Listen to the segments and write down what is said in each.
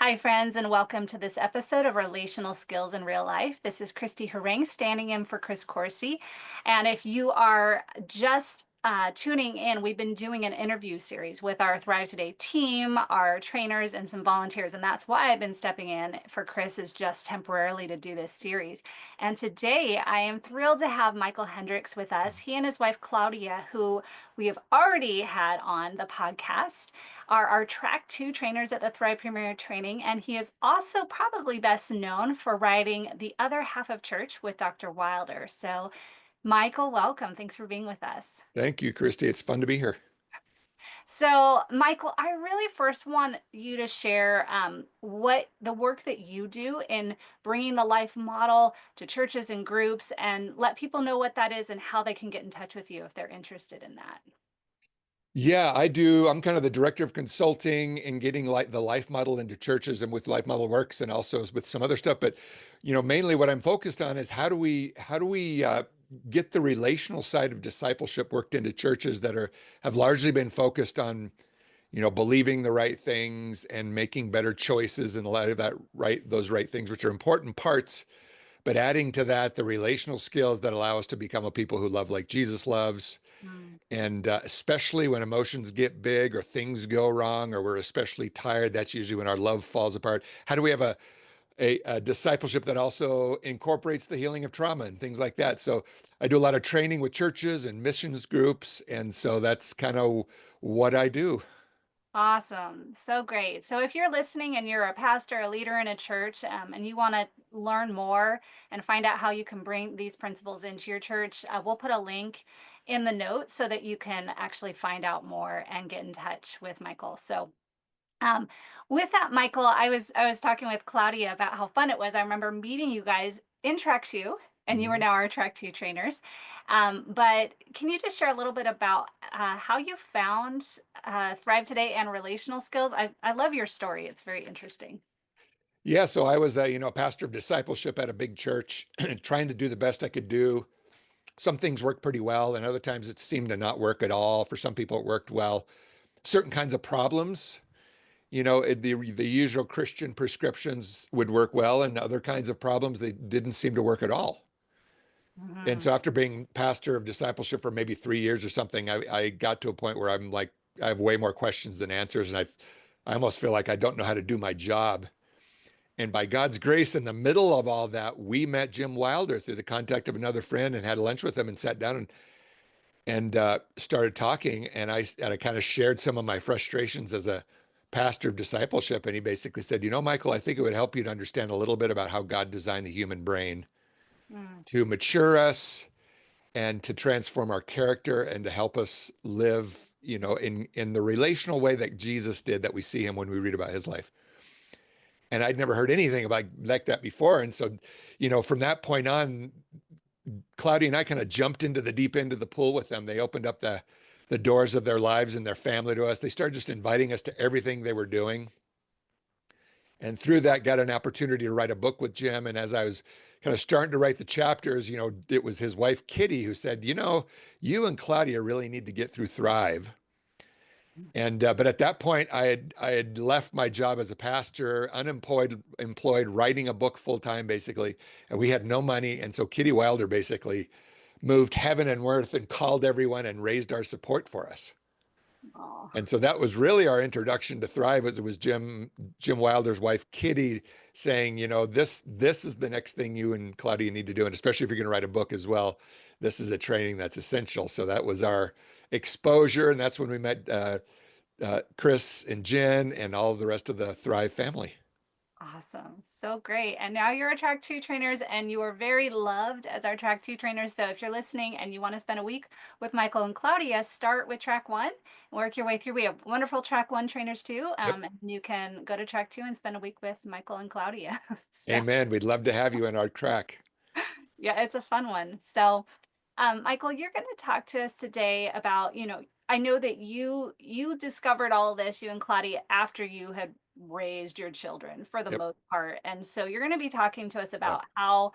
Hi, friends, and welcome to this episode of Relational Skills in Real Life. This is Christy Harang standing in for Chris Corsi. And if you are just tuning in, we've been doing an interview series with our Thrive Today team, our trainers, and some volunteers. And that's why I've been stepping in for Chris is just temporarily to do this series. And today I am thrilled to have Michel Hendricks with us. He and his wife, Claudia, who we have already had on the podcast, are our track two trainers at the Thrive Premier Training, and he is also probably best known for writing The Other Half of Church with Dr. Wilder. So, Michel, welcome. Thanks for being with us. Thank you, Christy. It's fun to be here. So, Michel, I really first want you to share what the work that you do in bringing the life model to churches and groups, and let people know what that is and how they can get in touch with you if they're interested in that. Yeah, I do. I'm kind of the director of consulting and getting like the life model into churches and with Life Model Works and also with some other stuff. But mainly what I'm focused on is how do we get the relational side of discipleship worked into churches that have largely been focused on believing the right things and making better choices in light of those right things, which are important parts. But adding to that the relational skills that allow us to become a people who love like Jesus loves. Mm. And especially when emotions get big or things go wrong or we're especially tired, that's usually when our love falls apart. How do we have a discipleship that also incorporates the healing of trauma and things like that? So I do a lot of training with churches and missions groups. And so that's kind of what I do. Awesome. So great. So if you're listening and you're a pastor, a leader in a church, and you want to learn more and find out how you can bring these principles into your church, we'll put a link in the notes so that you can actually find out more and get in touch with Michel. So um, with that, Michel, I was talking with Claudia about how fun it was. I remember meeting you guys in Track Two, and you are Mhm. now our Track Two trainers. But can you just share a little bit about how you found Thrive Today and relational skills? I love your story. It's very interesting. Yeah, so I was a pastor of discipleship at a big church, trying to do the best I could do. Some things worked pretty well, and other times it seemed to not work at all. For some people, it worked well. Certain kinds of problems, the usual Christian prescriptions would work well, and other kinds of problems they didn't seem to work at all. And Mhm. so after being pastor of discipleship for maybe 3 years or something, I got to a point where I'm like, I have way more questions than answers, and I almost feel like I don't know how to do my job. And by God's grace, in the middle of all that, we met Jim Wilder through the contact of another friend and had lunch with him and sat down and started talking. And I kind of shared some of my frustrations as a pastor of discipleship. And he basically said, Michel, I think it would help you to understand a little bit about how God designed the human brain Mm. to mature us and to transform our character and to help us live, in the relational way that Jesus did, that we see him when we read about his life. And I'd never heard anything about like that before. And so, from that point on, Cloudy and I kind of jumped into the deep end of the pool with them. They opened up the doors of their lives and their family to us. They started just inviting us to everything they were doing. And through that, got an opportunity to write a book with Jim. And as I was kind of starting to write the chapters, it was his wife, Kitty, who said, you and Claudia really need to get through Thrive. And but at that point, I had left my job as a pastor, employed, writing a book full time, basically, and we had no money. And so Kitty Wilder basically moved heaven and earth and called everyone and raised our support for us. Oh, And so that was really our introduction to Thrive. Was it was Jim Wilder's wife, Kitty, saying, this is the next thing you and Claudia need to do, and especially if you're going to write a book as well, this is a training that's essential. So that was our exposure, and that's when we met Chris and Jen and all of the rest of the Thrive family. awesome. So great. And now you're a track two trainers and you are very loved as our track two trainers. So if you're listening and you want to spend a week with Michel and Claudia, start with track one and work your way through. We have wonderful track one trainers too. Yep. And you can go to track two and spend a week with Michel and Claudia. So Amen. We'd love to have you in our track. yeah, it's a fun one. So Michel, you're going to talk to us today about, I know that you discovered all of this, you and Claudia, after you had raised your children for the Yep. most part. And so you're going to be talking to us Yep. about how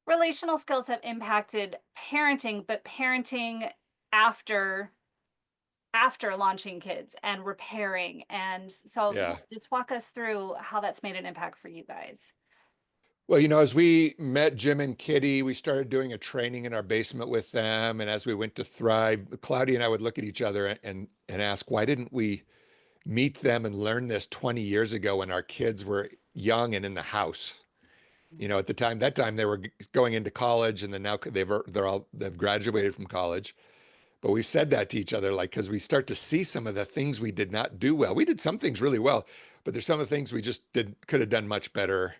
relational skills have impacted parenting, but parenting after after launching kids and repairing. And so, yeah, Yeah. just walk us through how that's made an impact for you guys. Well, as we met Jim and Kitty, we started doing a training in our basement with them. And as we went to Thrive, Claudia and I would look at each other and ask, why didn't we meet them and learn this 20 years ago when our kids were young and in the house? At the time, that time they were going into college, and then now they've graduated from college. But we've said that to each other, like, because we start to see some of the things we did not do well. We did some things really well, but there's some of the things we just could have done much better.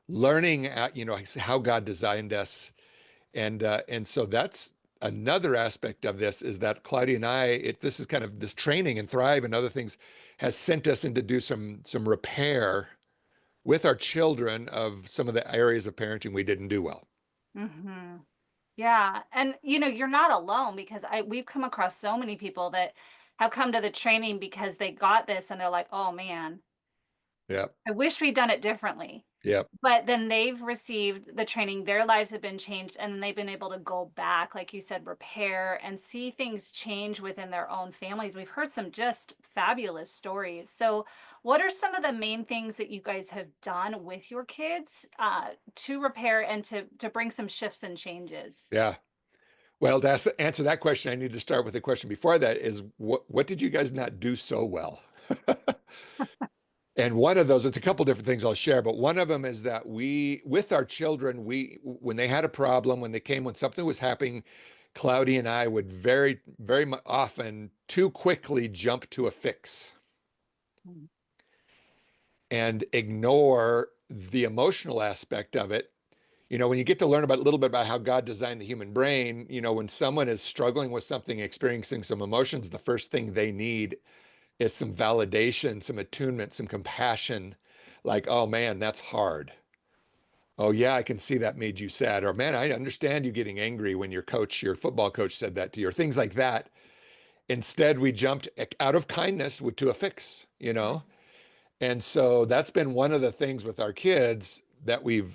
Learning, how God designed us, and so that's another aspect of this is that Claudia and this is kind of this training and Thrive and other things has sent us in to do some repair with our children of some of the areas of parenting we didn't do well. Hmm. Yeah. And you're not alone, because we've come across so many people that have come to the training because they got this and they're like, oh man, Yep. I wish we'd done it differently. Yep. But then they've received the training, their lives have been changed, and then they've been able to go back, like you said, repair and see things change within their own families. We've heard some just fabulous stories. So, what are some of the main things that you guys have done with your kids to repair and to bring some shifts and changes? Yeah. Well, answer that question, I need to start with the question before that is what did you guys not do so well? And one of those, it's a couple different things I'll share, but one of them is that with our children, when they had a problem, when something was happening, Cloudy and I would very, very often too quickly jump to a fix Mm. and ignore the emotional aspect of it. When you get to learn a little bit about how God designed the human brain, when someone is struggling with something, experiencing some emotions, the first thing they need is some validation, some attunement, some compassion. Like, oh man, that's hard. Oh yeah, I can see that made you sad. Or man, I understand you getting angry when your football coach said that to you, or things like that. Instead, we jumped out of kindness to a fix. And so that's been one of the things with our kids that we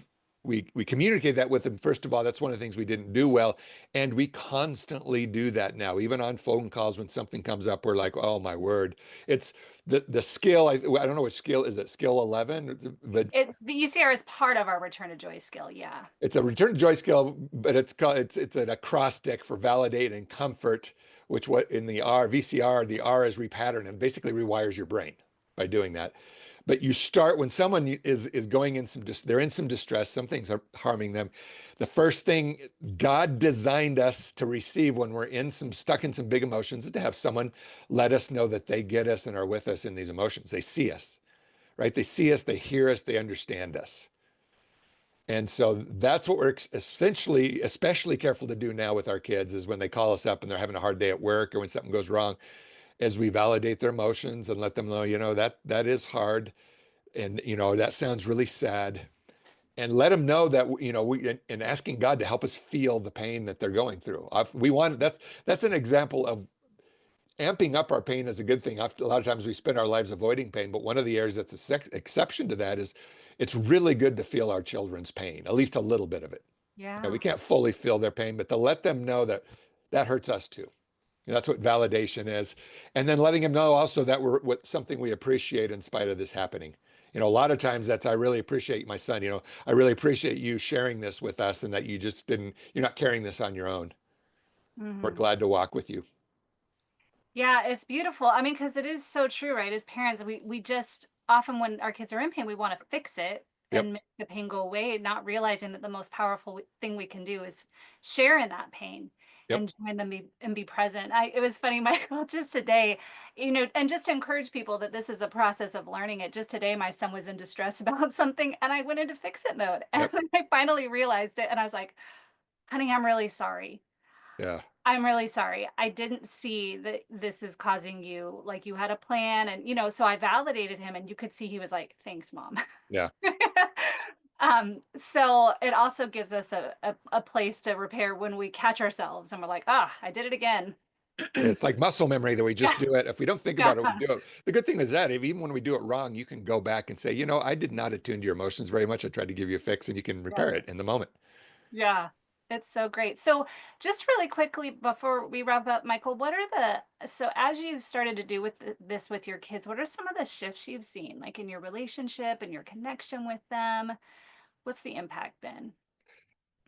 communicate that with them. First of all, that's one of the things we didn't do well. And we constantly do that now. Even on phone calls when something comes up, we're like, oh my word. It's the skill. I don't know what skill is it, skill 11? But The ECR is part of our return to joy skill. Yeah. it's a return to joy skill, but it's an acrostic for validate and comfort, which what in the VCR, the R is repattern and basically rewires your brain by doing that. But you start when someone is going in they're in some distress, some things are harming them. The first thing God designed us to receive when we're stuck in some big emotions is to have someone let us know that they get us and are with us in these emotions. They see us, right? They see us, they hear us, they understand us. And so that's what we're essentially, especially careful to do now with our kids is when they call us up and they're having a hard day at work or when something goes wrong, as we validate their emotions and let them know, that is hard. And, that sounds really sad. And let them know that, and asking God to help us feel the pain that they're going through. That's an example of amping up our pain is a good thing. A lot of times we spend our lives avoiding pain, but one of the areas that's exception to that is it's really good to feel our children's pain, at least a little bit of it. We Yeah. can't fully feel their pain, but to let them know that that hurts us too. And that's what validation is. And then letting them know also that we're something we appreciate in spite of this happening. A lot of times I really appreciate my son, I really appreciate you sharing this with us and that you're not carrying this on your own. We're Hmm. glad to walk with you. Yeah, it's beautiful. I mean, because it is so true, right? As parents, we just often, when our kids are in pain, we want to fix it Yep. and make the pain go away, not realizing that the most powerful thing we can do is share in that pain Yep. and join them and be present. It was funny, Michael, just today, and just to encourage people that this is a process of learning it. Just today, my son was in distress about something, and I went into fix it mode, and Yep. I finally realized it, and I was like, "Honey, I'm really sorry." Yeah. I'm really sorry. I didn't see that this is causing you, like, you had a plan, and, so I validated him, and you could see he was like, "Thanks, mom." Yeah. So it also gives us a place to repair when we catch ourselves and we're like, "Ah, I did it again." It's like muscle memory that we just Yeah, do it. If we don't think yeah, about it, we do it. The good thing is that even when we do it wrong, you can go back and say, I did not attune to your emotions very much. I tried to give you a fix and you can yeah, repair it in the moment. yeah. It's so great. So, just really quickly before we wrap up, Michael, what are so as you started to do with this with your kids, what are some of the shifts you've seen, like in your relationship and your connection with them? What's the impact been?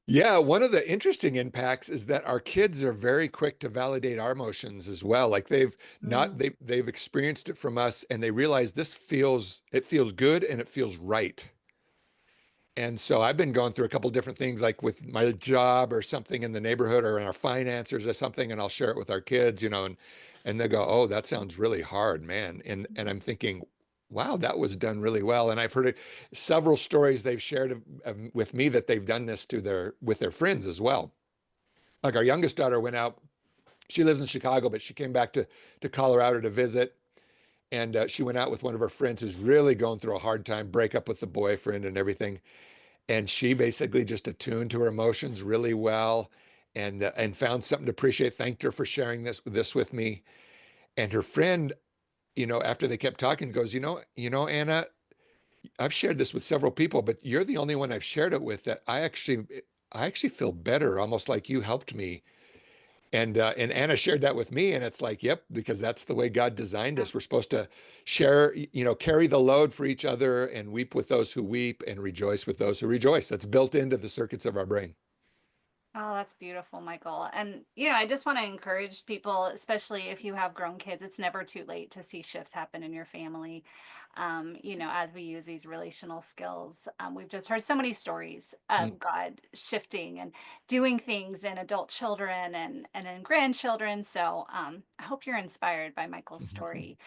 Yeah, one of the interesting impacts is that our kids are very quick to validate our emotions as well. Like they've not Mm, they've experienced it from us and they realize it feels good and it feels right. And so I've been going through a couple different things like with my job or something in the neighborhood or in our finances or something, and I'll share it with our kids, and they go, "Oh, that sounds really hard, man." And I'm thinking, "Wow, that was done really well." And I've heard several stories they've shared with me that they've done this to their friends as well. Like our youngest daughter went out. She lives in Chicago, but she came back to Colorado to visit. And she went out with one of her friends who's really going through a hard time, break up with the boyfriend and everything, and she basically just attuned to her emotions really well and found something to appreciate. Thanked her for sharing this with me. And her friend, after they kept talking, goes, Anna, I've shared this with several people, but you're the only one I've shared it with that I actually feel better, almost like you helped me. And Anna shared that with me, and it's like, yep, because that's the way God designed yeah. us. We're supposed to share, carry the load for each other, and weep with those who weep, and rejoice with those who rejoice. That's built into the circuits of our brain. Oh, that's beautiful, Michael. And, I just want to encourage people, especially if you have grown kids, it's never too late to see shifts happen in your family. As we use these relational skills, we've just heard so many stories Mm. of God shifting and doing things in adult children and in grandchildren. So I hope you're inspired by Michael's story.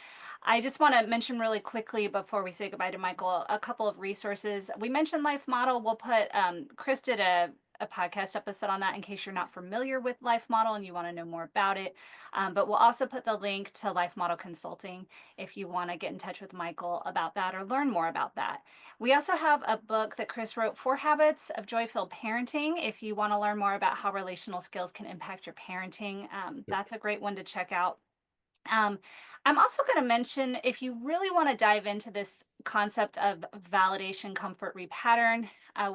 I just want to mention really quickly before we say goodbye to Michael, a couple of resources. We mentioned Life Model. We'll put, Chris did a podcast episode on that in case you're not familiar with Life Model and you want to know more about it. But we'll also put the link to Life Model Consulting if you want to get in touch with Michael about that or learn more about that. We also have a book that Chris wrote, Four Habits of Joy-Filled Parenting. If you want to learn more about how relational skills can impact your parenting, that's a great one to check out. Um, I'm also going to mention if you really want to dive into this concept of validation, comfort, repattern,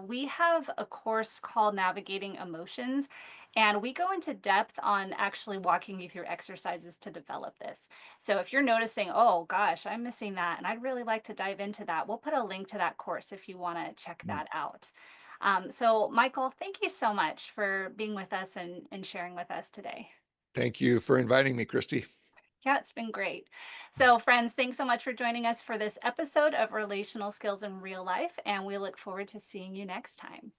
we have a course called Navigating Emotions, and we go into depth on actually walking you through exercises to develop this. So if you're noticing, oh gosh, I'm missing that, and I'd really like to dive into that, we'll put a link to that course if you want to check Mm. that out. So, Michael, thank you so much for being with us and sharing with us today. Thank you for inviting me, Christy. Yeah, it's been great. So, friends, thanks so much for joining us for this episode of Relational Skills in Real Life, and we look forward to seeing you next time.